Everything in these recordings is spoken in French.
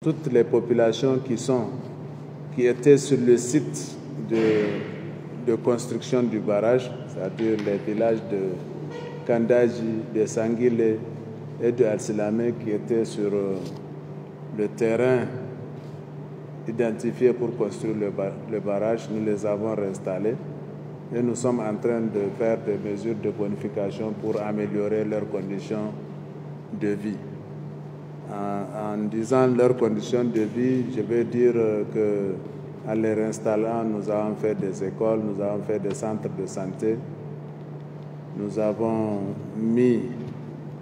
toutes les populations qui étaient sur le site de construction du barrage, c'est-à-dire les villages de Kandaji, de Sanguile et de Alsilame qui étaient sur le terrain identifié pour construire le barrage. Nous les avons réinstallés et nous sommes en train de faire des mesures de bonification pour améliorer leurs conditions de vie. En disant leurs conditions de vie, je veux dire qu'en les réinstallant, nous avons fait des écoles, nous avons fait des centres de santé, nous avons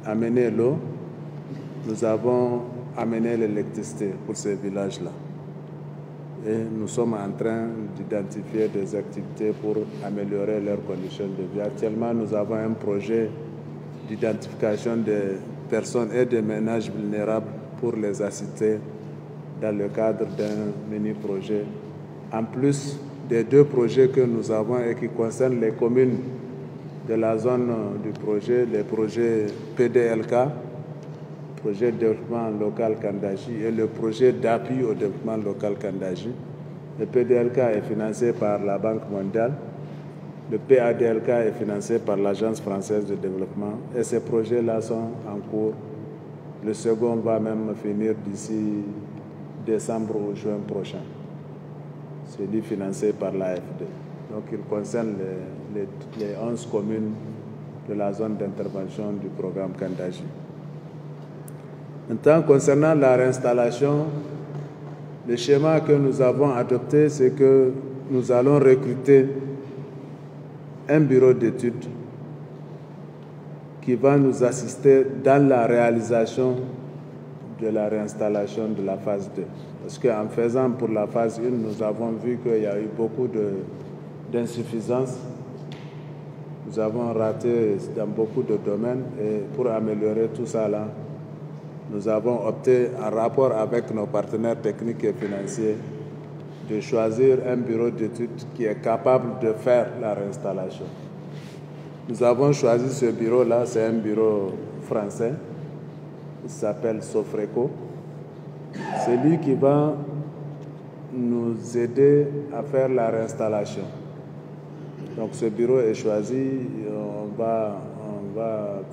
amené l'eau, nous avons amené l'électricité pour ces villages-là. Et nous sommes en train d'identifier des activités pour améliorer leurs conditions de vie. Actuellement, nous avons un projet d'identification des personnes et des ménages vulnérables pour les assister dans le cadre d'un mini-projet. En plus des 2 projets que nous avons et qui concernent les communes de la zone du projet, les projets PDLK, projet de développement local Kandaji, et le projet d'appui au développement local Kandaji. Le PDLK est financé par la Banque mondiale, le PADLK est financé par l'Agence française de développement, et ces projets-là sont en cours. Le second va même finir d'ici décembre ou juin prochain. Celui financé par l'AFD. Donc il concerne les 11 communes de la zone d'intervention du programme Kandaji. Maintenant, concernant la réinstallation, le schéma que nous avons adopté, c'est que nous allons recruter un bureau d'études qui va nous assister dans la réalisation de la réinstallation de la phase 2. Parce qu'en faisant pour la phase 1, nous avons vu qu'il y a eu beaucoup d'insuffisances. Nous avons raté dans beaucoup de domaines et pour améliorer tout ça là, nous avons opté, en rapport avec nos partenaires techniques et financiers, de choisir un bureau d'études qui est capable de faire la réinstallation. Nous avons choisi ce bureau-là, c'est un bureau français, il s'appelle Sofreco. C'est lui qui va nous aider à faire la réinstallation. Donc ce bureau est choisi, on va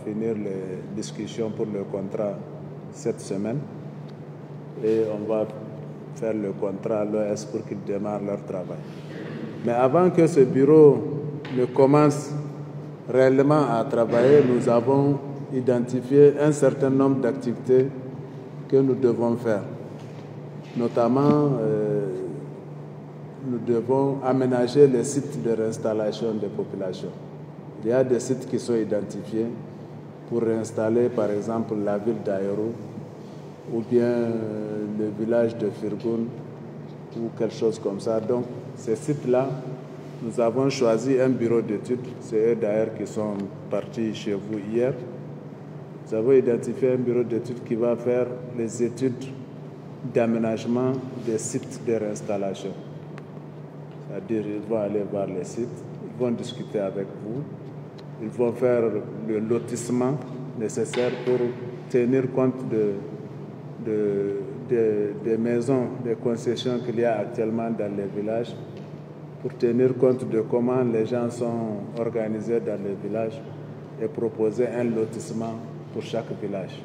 finir les discussions pour le contrat cette semaine et on va faire le contrat à l'OS pour qu'ils démarrent leur travail. Mais avant que ce bureau ne commence réellement à travailler, nous avons identifié un certain nombre d'activités que nous devons faire. Notamment, nous devons aménager les sites de réinstallation des populations. Il y a des sites qui sont identifiés pour réinstaller, par exemple, la ville d'Aérou ou bien le village de Firgoun ou quelque chose comme ça. Donc, ces sites-là, nous avons choisi un bureau d'études. C'est eux d'ailleurs qui sont partis chez vous hier. Nous avons identifié un bureau d'études qui va faire les études d'aménagement des sites de réinstallation. C'est-à-dire, ils vont aller voir les sites, ils vont discuter avec vous, ils vont faire le lotissement nécessaire pour tenir compte des maisons, des concessions qu'il y a actuellement dans les villages, pour tenir compte de comment les gens sont organisés dans les villages et proposer un lotissement pour chaque village.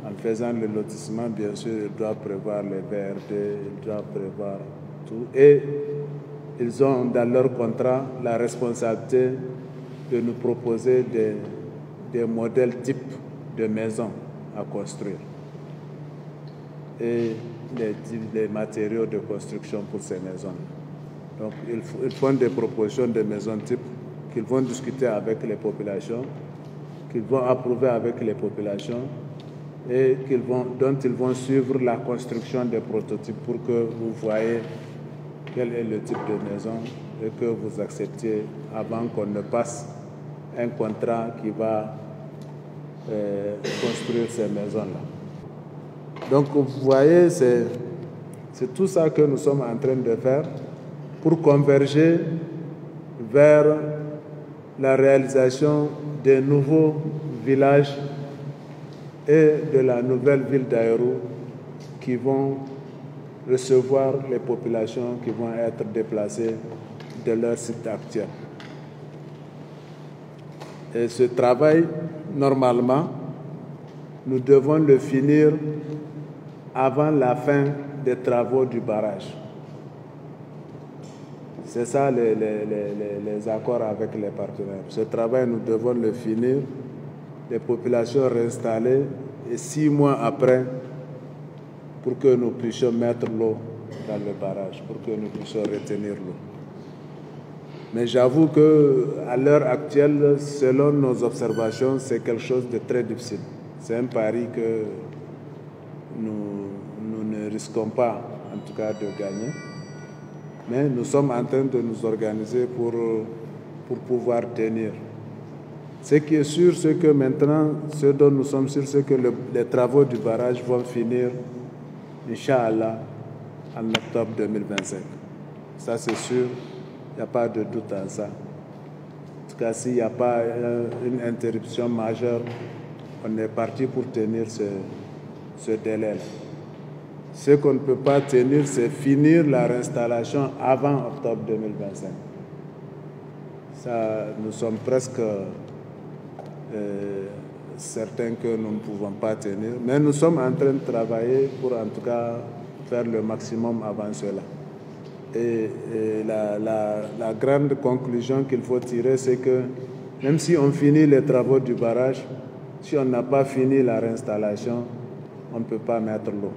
En faisant le lotissement, bien sûr, ils doivent prévoir les VRD, ils doivent prévoir tout. Et ils ont dans leur contrat la responsabilité de nous proposer des modèles types de maisons à construire et les matériaux de construction pour ces maisons. Donc, ils font des propositions de maisons types qu'ils vont discuter avec les populations, qu'ils vont approuver avec les populations et dont ils vont suivre la construction des prototypes pour que vous voyez quel est le type de maison et que vous acceptiez avant qu'on ne passe un contrat qui va construire ces maisons-là. Donc vous voyez, c'est tout ça que nous sommes en train de faire pour converger vers la réalisation des nouveaux villages et de la nouvelle ville d'Aérou qui vont recevoir les populations qui vont être déplacées de leur site actuel. Et ce travail, normalement, nous devons le finir avant la fin des travaux du barrage. C'est ça les accords avec les partenaires. Ce travail, nous devons le finir, les populations réinstallées, et 6 mois après, pour que nous puissions mettre l'eau dans le barrage, pour que nous puissions retenir l'eau. Mais j'avoue qu'à l'heure actuelle, selon nos observations, c'est quelque chose de très difficile. C'est un pari que nous ne risquons pas, en tout cas, de gagner. Mais nous sommes en train de nous organiser pour pouvoir tenir. Ce qui est sûr, c'est que maintenant, ce dont nous sommes sûrs, c'est que les travaux du barrage vont finir, Inch'Allah, en octobre 2025. Ça, c'est sûr, il n'y a pas de doute en ça. En tout cas, s'il n'y a pas une interruption majeure, on est parti pour tenir ce délai-là. Ce qu'on ne peut pas tenir, c'est finir la réinstallation avant octobre 2025. Ça, nous sommes presque certains que nous ne pouvons pas tenir, mais nous sommes en train de travailler pour en tout cas faire le maximum avant cela. Et la grande conclusion qu'il faut tirer, c'est que même si on finit les travaux du barrage, si on n'a pas fini la réinstallation, on ne peut pas mettre l'eau.